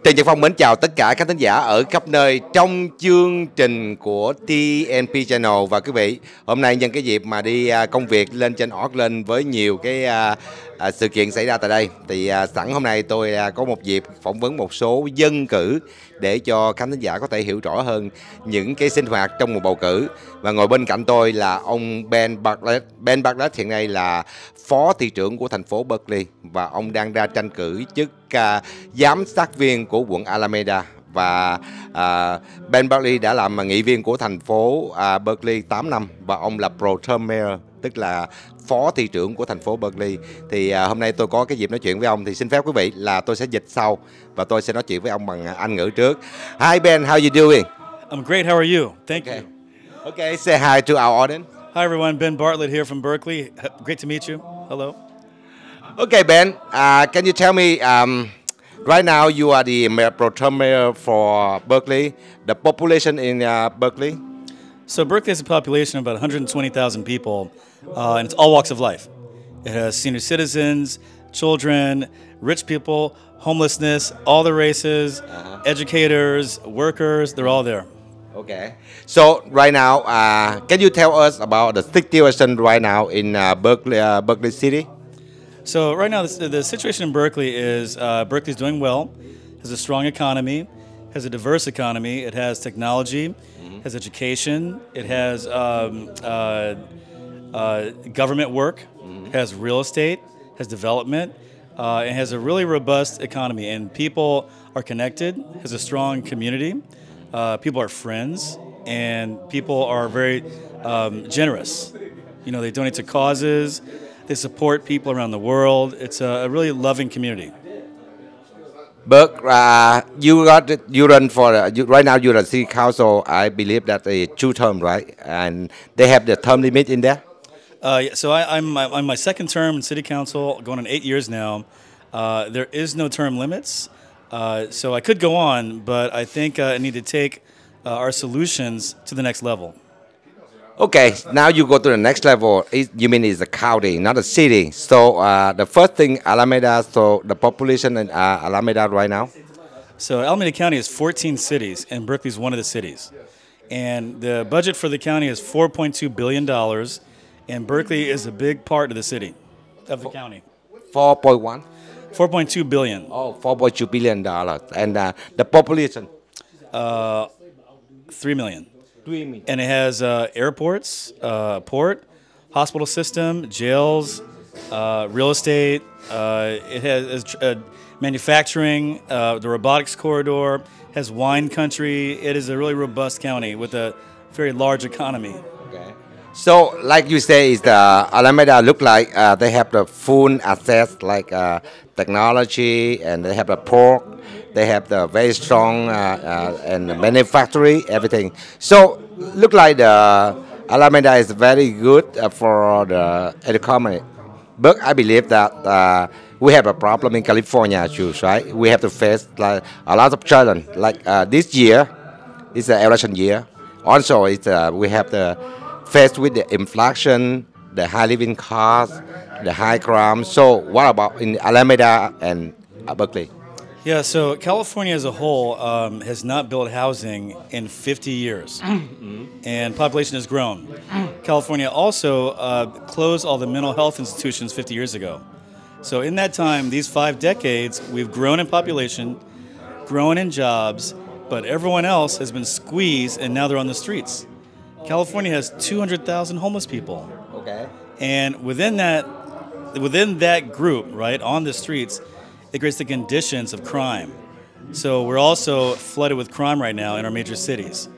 Trần Nhật Phong mến chào tất cả các thính giả ở khắp nơi trong chương trình của TNP Channel. Và quý vị, hôm nay nhân cái dịp mà đi công việc lên trên Auckland với nhiều cái sự kiện xảy ra tại đây, thì sẵn hôm nay tôi có một dịp phỏng vấn một số dân cử để cho khán thính giả có thể hiểu rõ hơn những cái sinh hoạt trong một bầu cử. Và ngồi bên cạnh tôi là ông Ben Bartlett. Ben Bartlett hiện nay là phó thị trưởng của thành phố Berkerly và ông đang ra tranh cử chức giám sát viên của quận Alameda. Và Ben Bartlett đã làm nghị viên của thành phố Berkerly 8 năm và ông là Pro Term Mayor, tức là phó thị trưởng của thành phố Berkerly. Thì hôm nay tôi có cái dịp nói chuyện với ông, thì xin phép quý vị là tôi sẽ dịch sau và tôi sẽ nói chuyện với ông bằng Anh ngữ trước. Hi Ben, how are you doing? I'm great. How are you? Thank you. Okay, say hi to our audience. Hi, everyone. Ben Bartlett here from Berkeley. Great to meet you. Hello. Okay, Ben, can you tell me, right now you are the pro term mayor for Berkeley, the population in Berkeley? So Berkeley has a population of about 120,000 people, and it's all walks of life. It has senior citizens, children, rich people, homelessness, all the races, educators, workers, they're all there. Okay. So right now, can you tell us about the situation right now in Berkeley City? So right now, the situation in Berkeley is Berkeley's doing well, has a strong economy, has a diverse economy. It has technology, has education, it has government work, has real estate, has development, and has a really robust economy. And people are connected, has a strong community. People are friends, and people are very generous. You know, they donate to causes, they support people around the world. It's a really loving community. But you run for right now. You're a city council. I believe that a 2 term, right? And they have the term limit in there. So I'm my second term in city council, going on 8 years now. There is no term limits. So I could go on, but I think I need to take our solutions to the next level. Okay, now you go to the next level. You mean it's a county, not a city. So the first thing, Alameda, so the population in Alameda right now? So Alameda County is 14 cities, and Berkeley is one of the cities. And the budget for the county is $4.2 billion, and Berkeley is a big part of the city, of the county. 4.1? 4.2 billion. Oh, $4.2 billion. And the population? 3 million. 3 million. And it has airports, port, hospital system, jails, real estate. It has manufacturing, the robotics corridor, has wine country. It is a really robust county with a very large economy. Okay. So, like you say, is the Alameda look like they have the full access, like technology, and they have the port, they have the very strong and manufacturing, everything. So, look like the Alameda is very good for the economy. But I believe that we have a problem in California too, right? We have to face like a lot of challenge. Like this year, it's an election year. Also, it's we have the faced with the inflation, the high living costs, the high crime. So what about in Alameda and Berkeley? Yeah, so California as a whole has not built housing in 50 years, and population has grown. California also closed all the mental health institutions 50 years ago. So in that time, these 5 decades, we've grown in population, grown in jobs, but everyone else has been squeezed, and now they're on the streets. California has 200,000 homeless people. Okay. And within that group, right, on the streets, it creates the conditions of crime. So we're also flooded with crime right now in our major cities.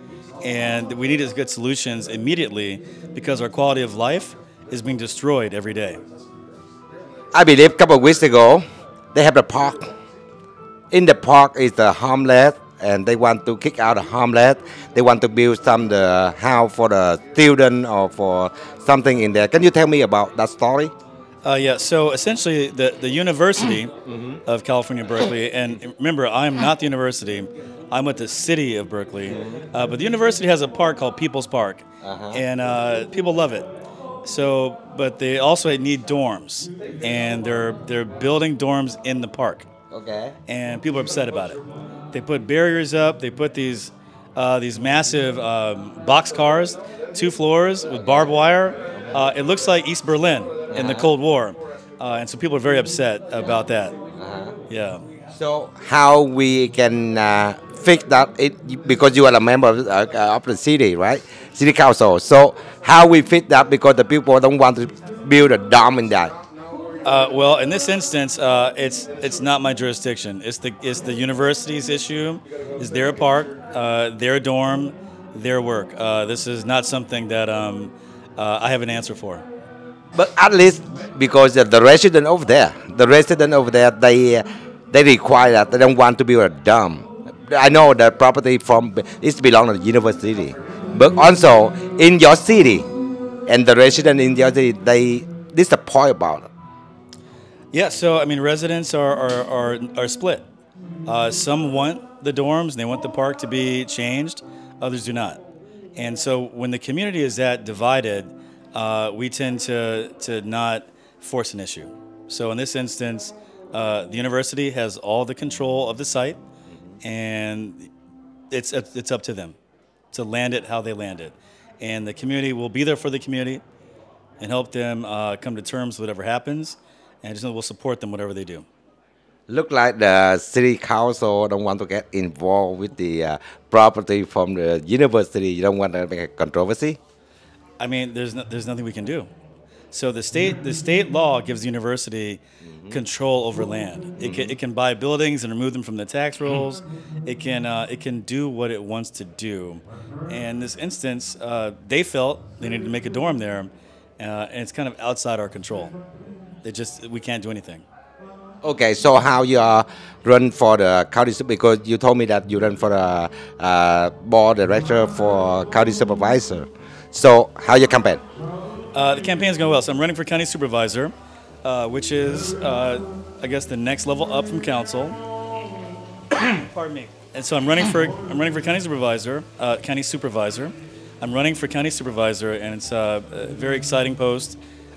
And we need to get solutions immediately because our quality of life is being destroyed every day. I believe a couple of weeks ago, they have a park. In the park is the homeless, and they want to kick out the homeless. They want to build some the house for the student or for something in there. Can you tell me about that story? Yeah, so essentially the University of California, Berkeley, and remember, I'm not the university, I'm with the city of Berkeley, but the university has a park called People's Park, and people love it. So, but they also need dorms, and they're building dorms in the park. Okay. and people are upset about it. They put barriers up. They put these massive box cars, 2 floors with barbed wire. It looks like East Berlin in the Cold War, and so people are very upset about that. Yeah. So how we can fix that? Because you are a member of the city, right? City council. So how we fix that? Because the people don't want to build a dome in that. Well, in this instance, it's not my jurisdiction. It's the university's issue. It's their park, their dorm, their work. This is not something that I have an answer for. But at least because the resident over there, they require that they don't want to build a dome. I know the property it belongs to the university, but also in your city, and the resident in your city, they disappoint about it. Yeah, so I mean, residents are split. Some want the dorms and they want the park to be changed. Others do not. And so when the community is that divided, we tend to not force an issue. So in this instance, the university has all the control of the site, and it's up to them to land it how they land it. And the community will be there for the community and help them come to terms with whatever happens. And just we'll support them whatever they do. Look like the city council don't want to get involved with the property from the university. You don't want to make a controversy. I mean, there's nothing we can do. So the state law gives the university control over land. It can buy buildings and remove them from the tax rolls. It can do what it wants to do. And in this instance, they felt they needed to make a dorm there, and it's kind of outside our control. We can't do anything. Okay, so how you run for the county, because you told me that you run for the board director for county supervisor. So how you campaign? The campaign is going well. So I'm running for county supervisor, which is, I guess, the next level up from council. Pardon me. And so I'm running for county supervisor. I'm running for county supervisor, and it's a very exciting post.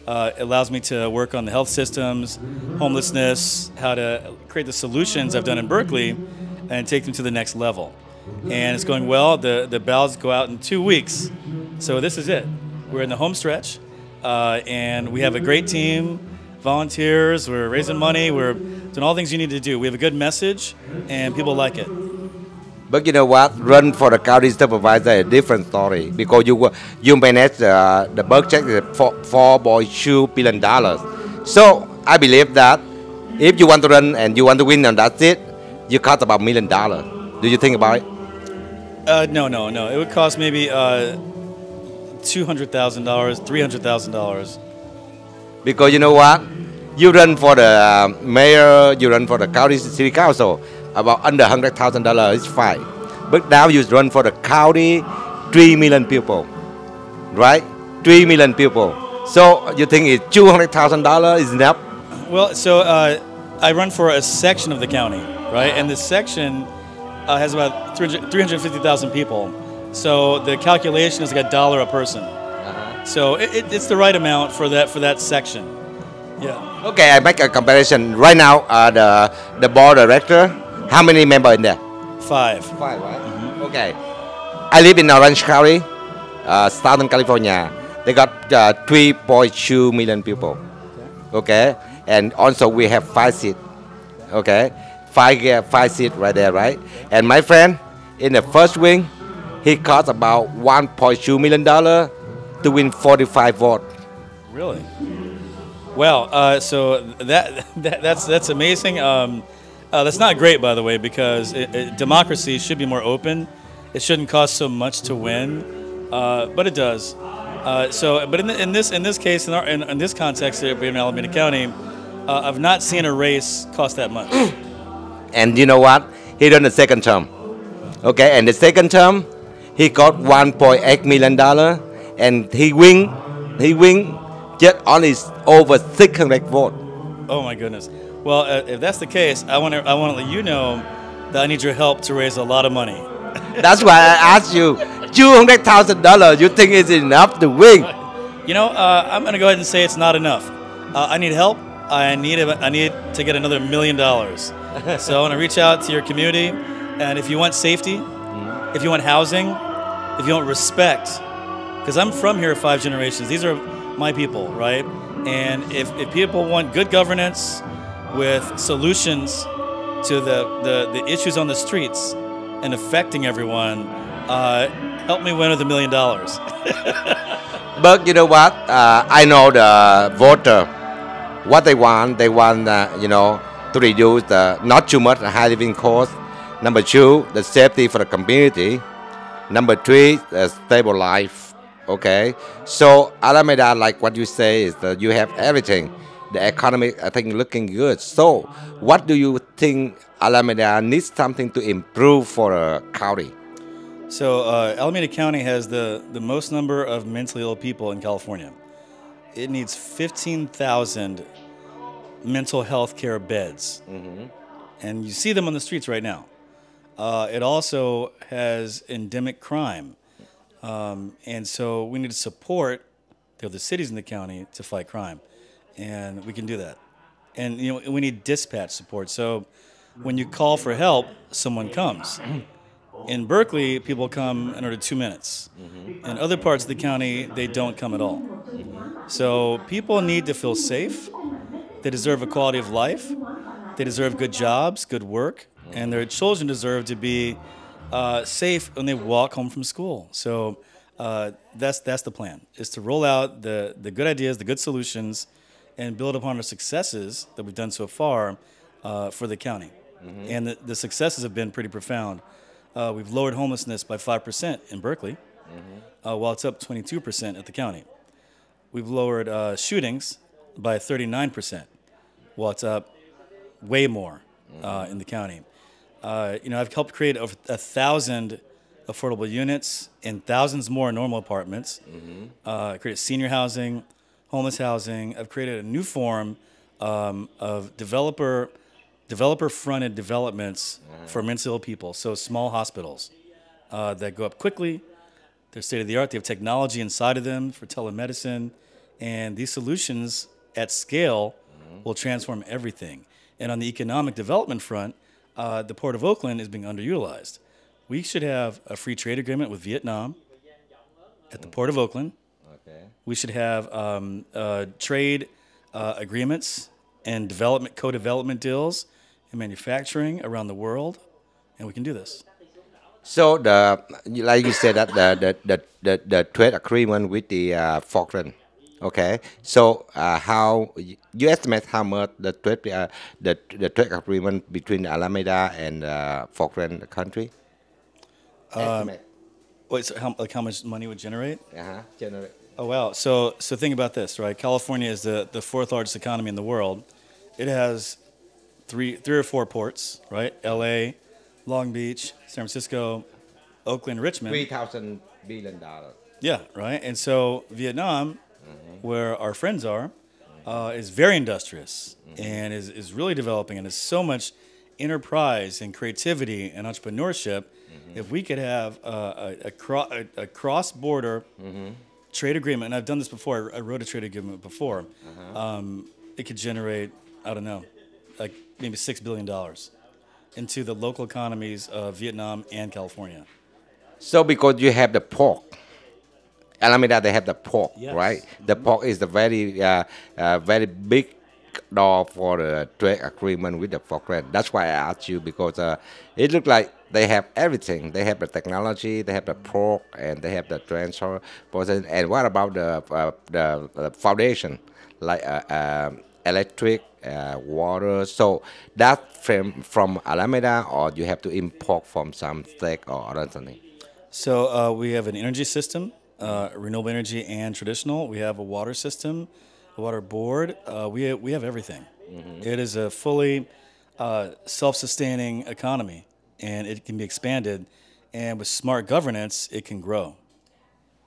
It allows me to work on the health systems, homelessness, how to create the solutions I've done in Berkeley and take them to the next level. And it's going well. The ballots go out in 2 weeks. So this is it. We're in the home stretch, and we have a great team, volunteers, we're raising money, we're doing all the things you need to do. We have a good message, and people like it. But you know what? Run for the county supervisor is a different story, because you manage the budget for $4.2 billion. So I believe that if you want to run and you want to win and that's it, you cost about $1 million. Do you think about it? No. It would cost maybe $200,000, $300,000. Because you know what? You run for the mayor, you run for the county city council, about under $100,000 is fine. But now you run for the county, 3 million people, right? 3 million people. So you think it's $200,000 is enough? Well, so I run for a section of the county, right? And this section has about 350,000 people. So the calculation is like $1 a person. So it's the right amount for that section. Yeah. Okay, I make a comparison. Right now, the board director, how many members in there? 5. 5, right? Okay. I live in Orange County, Southern California. They got 3.2 million people. Okay. And also we have 5 seats. Okay. 5 seats right there, right? And my friend, in the first wing, he cost about $1.2 million to win 45 votes. Really? Wow. So that's amazing. That's not great, by the way, because democracy should be more open. It shouldn't cost so much to win, but it does. But in this case, in this context here in Alameda County, I've not seen a race cost that much. And you know what? He done the second term. Okay, and the second term, he got $1.8 million, and he win just only over 600 votes. Oh my goodness. Well, if that's the case, I want to let you know that I need your help to raise a lot of money. That's why I asked you, $200,000. You think it's enough to win? You know, I'm going to go ahead and say it's not enough. I need help, I need to get another $1 million. So I want to reach out to your community, and if you want safety, if you want housing, if you want respect, because I'm from here 5 generations. These are my people, right? And if people want good governance with solutions to the issues on the streets and affecting everyone, help me win with $1 million. But you know what? I know the voter, what they want. They want, to reduce the not too much high living cost. Number 2, the safety for the community. Number 3, the stable life. Okay. So Alameda, like what you say, is that you have everything. The economy, I think, looking good. So what do you think Alameda needs something to improve for a county? So Alameda County has the most number of mentally ill people in California. It needs 15,000 mental health care beds. And you see them on the streets right now. It also has endemic crime. And so we need to support the other cities in the county to fight crime. And we can do that. And we need dispatch support. So when you call for help, someone comes. In Berkeley, people come in under 2 minutes. In other parts of the county, they don't come at all. So people need to feel safe. They deserve a quality of life. They deserve good jobs, good work, and their children deserve to be safe when they walk home from school. So that's the plan, is to roll out the good ideas, the good solutions, and build upon our successes that we've done so far for the county. And the successes have been pretty profound. We've lowered homelessness by 5% in Berkeley, while it's up 22% at the county. We've lowered shootings by 39%, while it's up way more in the county. I've helped create over 1,000 affordable units and thousands more normal apartments. I created senior housing, homeless housing. I've created a new form of developer-fronted developments for mentally ill people. So small hospitals that go up quickly. They're state-of-the-art. They have technology inside of them for telemedicine. And these solutions at scale will transform everything. And on the economic development front, the Port of Oakland is being underutilized. We should have a free trade agreement with Vietnam at the Port of Oakland. We should have trade agreements and co-development deals in manufacturing around the world, and we can do this. So like you said, that the trade agreement with the Falkland. Okay. So how you estimate how much the trade agreement between Alameda and Falkland country? Estimate. Wait, so how much money would generate? Generate. Oh wow! So think about this, right? California is the 4th largest economy in the world. It has three or four ports, right? L.A., Long Beach, San Francisco, Oakland, Richmond. $3,000 billion. Yeah, right. And so Vietnam, where our friends are, is very industrious and is really developing, and has so much enterprise and creativity and entrepreneurship. If we could have a cross-border trade agreement, and I've done this before, I wrote a trade agreement before, it could generate, I don't know, like maybe $6 billion into the local economies of Vietnam and California. So because you have the pork, Alameda, they have the pork, Yes. right? The pork is the very big door for the trade agreement with the Falkland. That's why I asked you, because it looks like they have everything. They have the technology, they have the pork, and they have the transfer process. And what about the foundation, like electric, water? So that from Alameda, or you have to import from some state or other something? So we have an energy system, renewable energy and traditional. We have a water system, a water board. We have everything. It is a fully self-sustaining economy, and it can be expanded. And with smart governance, it can grow.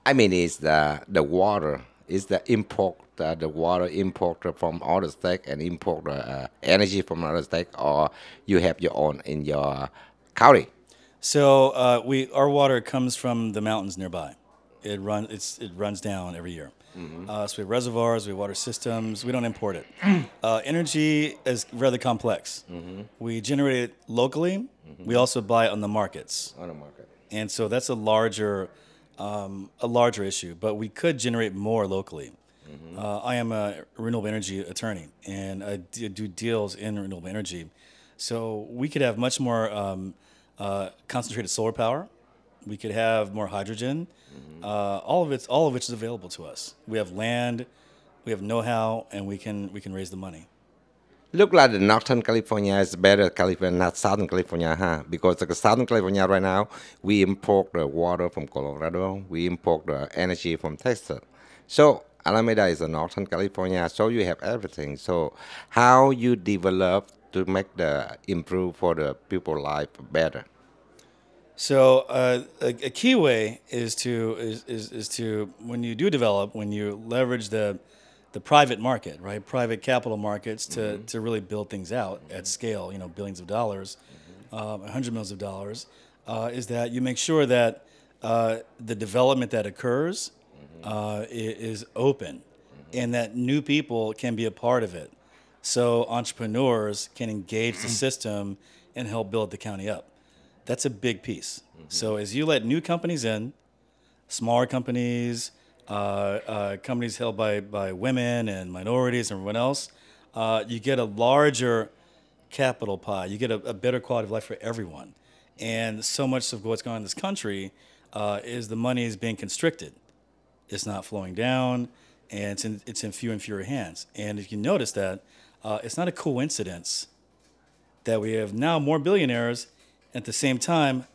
I mean, is the water, is the import, the water imported from other states and import energy from other states, or you have your own in your county? So our water comes from the mountains nearby. It runs down every year. So we have reservoirs, we have water systems. We don't import it. Energy is rather complex. We generate it locally. We also buy it on the markets. On the market. And so that's a larger issue. But we could generate more locally. I am a renewable energy attorney, and I do deals in renewable energy. So we could have much more concentrated solar power. We could have more hydrogen. All of which is available to us. We have land, we have know-how, and we can raise the money. Look like the Northern California is better California, not Southern California, huh? Because the Southern California right now, we import the water from Colorado, we import the energy from Texas. So Alameda is a Northern California, so you have everything. So how you develop to make the improve for the people life better? So a key way is to when you do develop, when you leverage the private market, right? Private capital markets to really build things out at scale, billions of dollars, hundreds millions of dollars, is that you make sure that the development that occurs is open and that new people can be a part of it. So entrepreneurs can engage the system and help build the county up. That's a big piece. So as you let new companies in, smaller companies, companies held by women and minorities and everyone else, you get a larger capital pie. You get a better quality of life for everyone. And so much of what's going on in this country is the money is being constricted. It's not flowing down, and it's in fewer and fewer hands. And if you notice that, it's not a coincidence that we have now more billionaires, at the same time,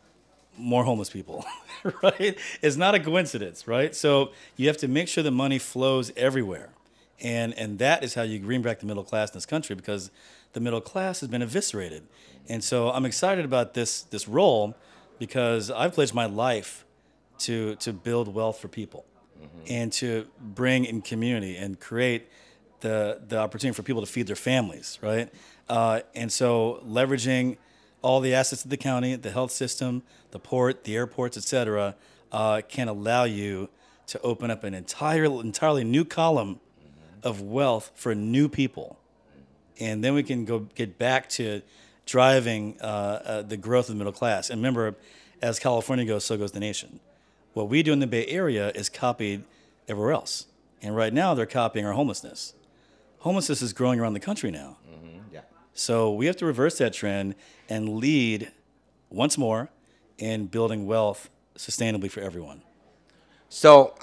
more homeless people, right? It's not a coincidence, right? So you have to make sure the money flows everywhere. And that is how you bring back the middle class in this country, because the middle class has been eviscerated. And so I'm excited about this role because I've pledged my life to build wealth for people and to bring in community and create the opportunity for people to feed their families, right? And so leveraging all the assets of the county, the health system, the port, the airports, et cetera, can allow you to open up an entirely new column of wealth for new people. And then we can go get back to driving the growth of the middle class. And remember, as California goes, so goes the nation. What we do in the Bay Area is copied everywhere else. And right now, they're copying our homelessness. Homelessness is growing around the country now. Yeah. So we have to reverse that trend and lead once more in building wealth sustainably for everyone. So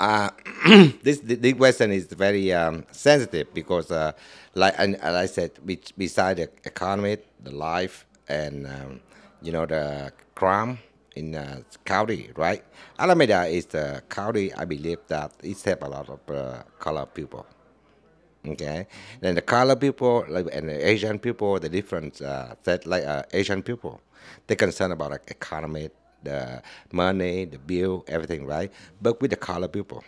this question is very sensitive because, like I said, beside the economy, the life, and the crime in the county, right? Alameda is the county, I believe, that it have a lot of colored people. Okay, then the colored people and the Asian people, the different Asian people, they're concerned about the economy, the money, the bill, everything, right? But with the colored people,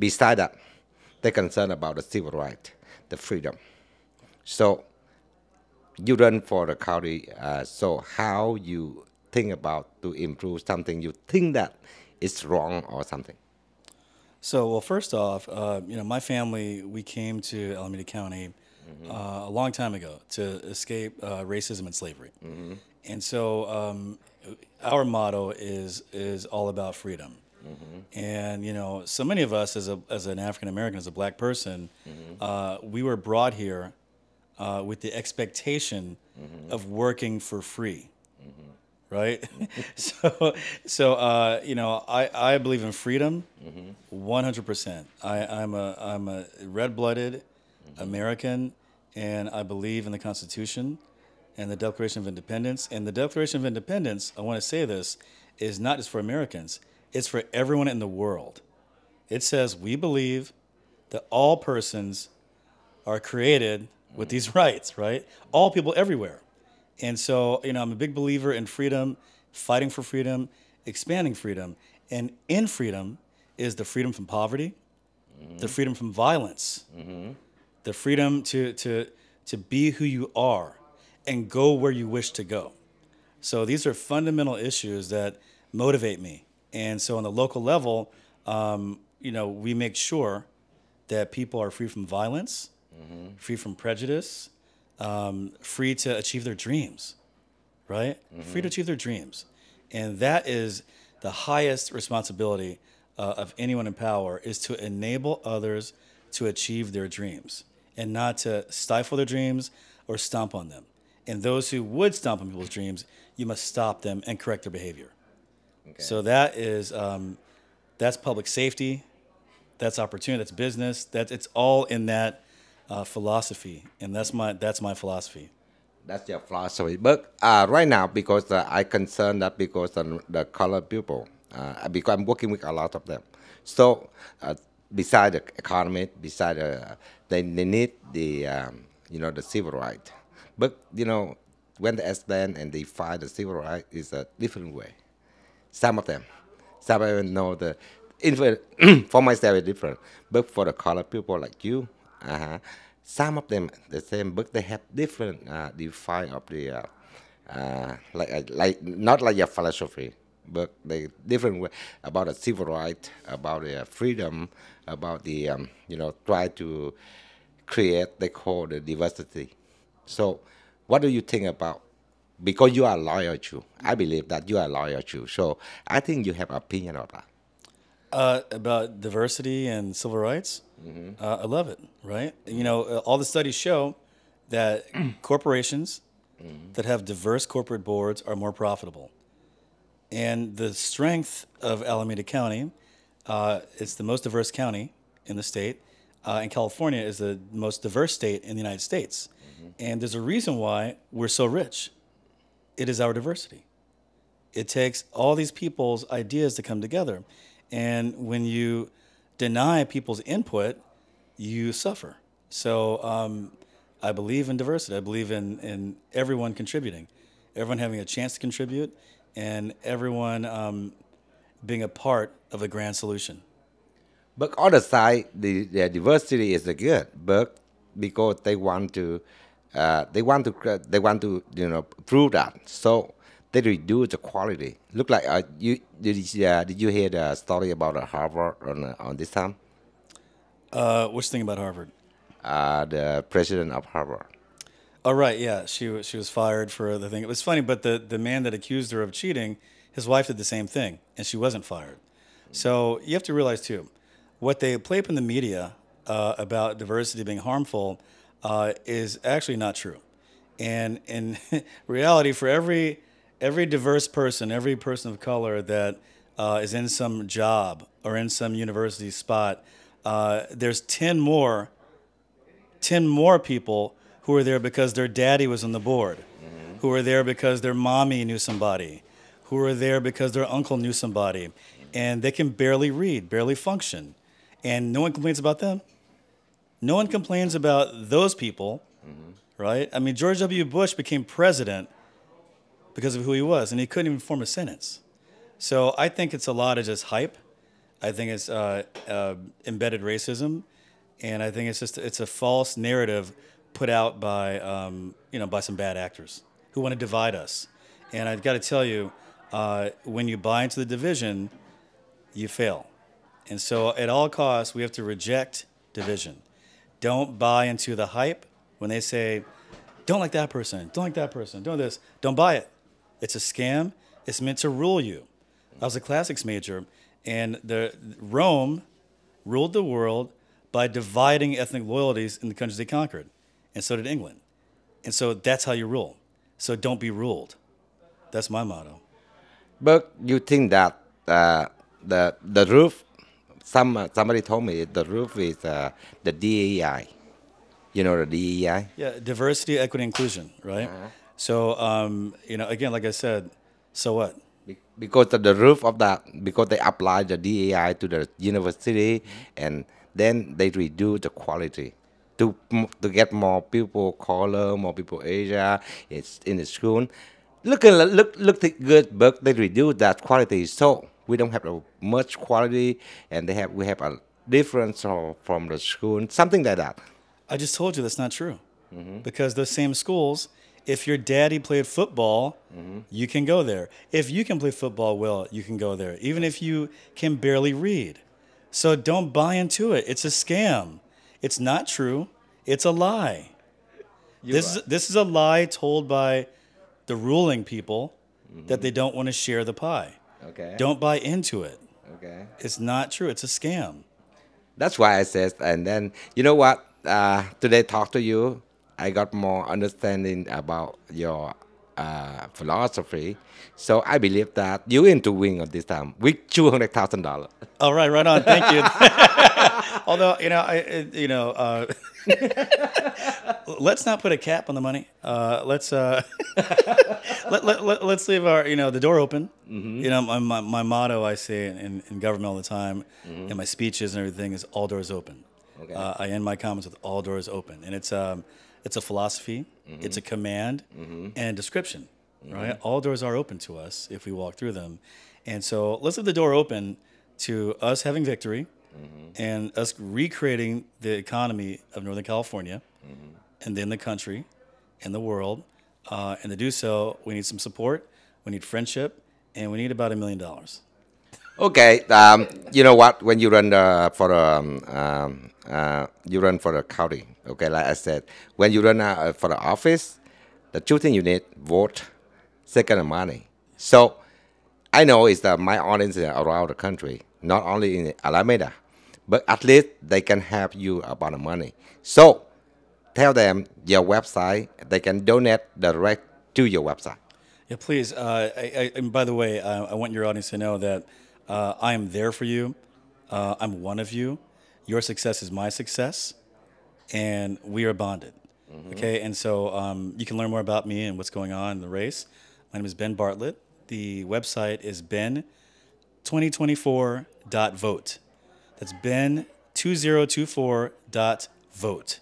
beside that, they're concerned about the civil right, the freedom. So you run for the county. So how you think about to improve something you think that is wrong or something? So, well, first off, my family, we came to Alameda County a long time ago to escape racism and slavery. And so our motto is all about freedom. And, so many of us as an African-American, as a black person, we were brought here with the expectation of working for free. Right? So I believe in freedom 100%. I'm a red-blooded American, and I believe in the Constitution and the Declaration of Independence. And the Declaration of Independence, I want to say this, is not just for Americans. It's for everyone in the world. It says we believe that all persons are created with these rights, right? All people everywhere. And so, I'm a big believer in freedom, fighting for freedom, expanding freedom. And in freedom is the freedom from poverty, the freedom from violence, the freedom to be who you are and go where you wish to go. So these are fundamental issues that motivate me. And so on the local level, we make sure that people are free from violence, free from prejudice, free to achieve their dreams, right? Free to achieve their dreams. And that is the highest responsibility of anyone in power, is to enable others to achieve their dreams and not to stifle their dreams or stomp on them. And those who would stomp on people's dreams, you must stop them and correct their behavior. Okay. So that is, that's public safety, that's opportunity, that's business, it's all in that philosophy, and that's my philosophy. That's your philosophy. But right now, because I concerned that because the colored people, because I'm working with a lot of them. So beside the economy, beside they need the the civil right. But when they stand and they fight the civil right is a different way. Some of them know the for myself it's different. But for the colored people like you, some of them the same, but they have different define of the like not like your philosophy, but they different way about the civil right, about the freedom, about the try to create they call the diversity. So, what do you think about? Because you are loyal to, I believe that you are loyal to. So I think you have opinion of that. About diversity and civil rights, I love it. Right? All the studies show that corporations that have diverse corporate boards are more profitable. And the strength of Alameda County, it's the most diverse county in the state, and California is the most diverse state in the United States. And there's a reason why we're so rich. It is our diversity. It takes all these people's ideas to come together. And when you deny people's input, you suffer. So I believe in diversity. I believe in everyone contributing, everyone having a chance to contribute, and everyone being a part of a grand solution. But on the side, the diversity is good, but because they want to prove that, so they reduce the quality. Look like did you hear the story about Harvard on this time? Which thing about Harvard? The president of Harvard. Oh right, yeah, she was fired for the thing. It was funny, but the man that accused her of cheating, his wife did the same thing, and she wasn't fired. So you have to realize too, what they play up in the media about diversity being harmful is actually not true. And in reality, for every diverse person, every person of color that is in some job or in some university spot, there's 10 more people who are there because their daddy was on the board, who are there because their mommy knew somebody, who are there because their uncle knew somebody, and they can barely read, barely function, and no one complains about them. No one complains about those people, right? I mean, George W. Bush became president because of who he was, and he couldn't even form a sentence. So I think it's a lot of just hype. I think it's embedded racism, and I think it's a false narrative put out by by some bad actors who want to divide us. And I've got to tell you, when you buy into the division, you fail. And so at all costs, we have to reject division. Don't buy into the hype when they say, don't like that person, don't like that person, don't this. Don't buy it. It's a scam. It's meant to rule you. I was a classics major, and Rome ruled the world by dividing ethnic loyalties in the countries they conquered. And so did England. And so that's how you rule. So don't be ruled. That's my motto. But you think that the roof, somebody told me the roof is the DEI. You know the DEI? Yeah, diversity, equity, inclusion, right? So, again, like I said, so what? Because of the roof of that, because they apply the DEI to the university, and then they reduce the quality to get more people color, more people Asia. It's in the school. Look good, but they reduce that quality. So we don't have much quality, and we have a difference from the school, something like that. I just told you that's not true, because those same schools, if your daddy played football, you can go there. If you can play football well, you can go there. Even if you can barely read, So don't buy into it. It's a scam. It's not true. It's a lie. This is a lie told by the ruling people that they don't want to share the pie. Okay. Don't buy into it. Okay. It's not true. It's a scam. That's why I said, and then you know what? Today talk to you, I got more understanding about your philosophy. So I believe that you into win at this time with $200,000. All right, right on. Thank you. Although let's not put a cap on the money. Let's let's leave our the door open. My motto I say in government all the time, in my speeches and everything is all doors open. Okay. I end my comments with all doors open, and it's a philosophy, it's a command, and a description. Right, all doors are open to us if we walk through them, and so let's leave the door open to us having victory, and us recreating the economy of Northern California, and then the country, and the world. And to do so, we need some support, we need friendship, and we need about $1 million. Okay, you know what? When you run for the county, okay, like I said, when you run for the office, the two things you need: vote, second, money. So I know it's my audience around the country, not only in Alameda, but at least they can help you about the money. So tell them your website; they can donate direct to your website. Yeah, please. And by the way, I want your audience to know that I am there for you. I'm one of you. Your success is my success, and we are bonded. Okay, and so you can learn more about me and what's going on in the race. My name is Ben Bartlett. The website is ben2024.vote. That's ben2024.vote.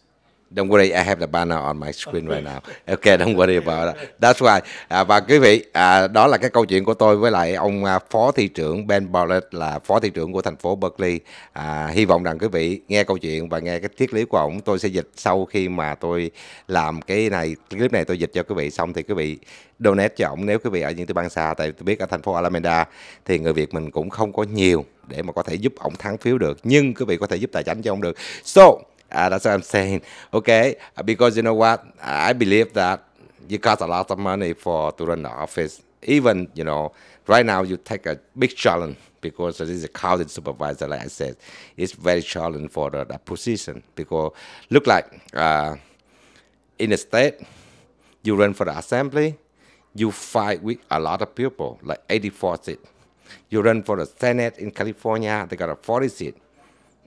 Don't worry, I have the banner on my screen right now. Okay, don't worry about that. That's why. Và quý vị, đó là cái câu chuyện của tôi với lại ông Phó Thị trưởng Ben Bartlett, là Phó Thị trưởng của thành phố Berkeley. Hy vọng rằng quý vị nghe câu chuyện và nghe cái triết lý của ông. Tôi sẽ dịch sau khi mà tôi làm cái clip này tôi dịch cho quý vị xong thì quý vị donate cho ông nếu quý vị ở những tiểu bang xa. Tại tôi biết ở thành phố Alameda thì người Việt mình cũng không có nhiều để mà có thể giúp ông thắng phiếu được. Nhưng quý vị có thể giúp tài chính cho ông được. So, that's what I'm saying. Okay, because you know what, I believe that you cost a lot of money to run the office. Even right now you take a big challenge because this is a county supervisor. Like I said, it's very challenging for the position because look like in the state you run for the assembly, you fight with a lot of people like 84 seats. You run for the Senate in California, they got a 40 seat.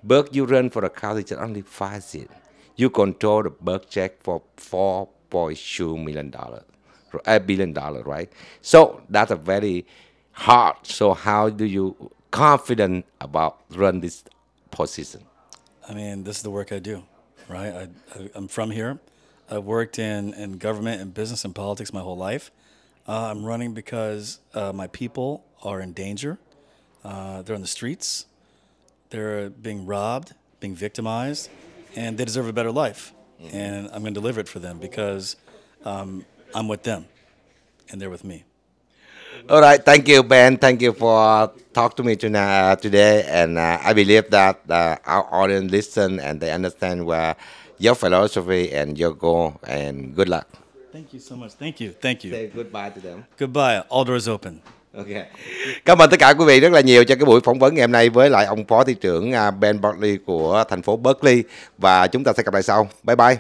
But you run for the county, just only 5 seats. You control the Berk check for $4.2 billion, right? So that's a very hard. So how do you confident about run this position? I mean, this is the work I do, right? I'm from here. I've worked in government and business and politics my whole life. I'm running because my people are in danger. They're on the streets. They're being robbed, being victimized, and they deserve a better life. And I'm going to deliver it for them because I'm with them, and they're with me. All right, thank you, Ben. Thank you for talking to me today. And I believe that our audience listen and they understand where your philosophy and your goal. And good luck. Thank you so much. Thank you. Thank you. Say goodbye to them. Goodbye. All doors open. Okay. Cảm ơn tất cả quý vị rất là nhiều cho cái buổi phỏng vấn ngày hôm nay với lại ông Phó Thị trưởng Ben Bartlett của thành phố Berkeley. Và chúng ta sẽ gặp lại sau. Bye bye.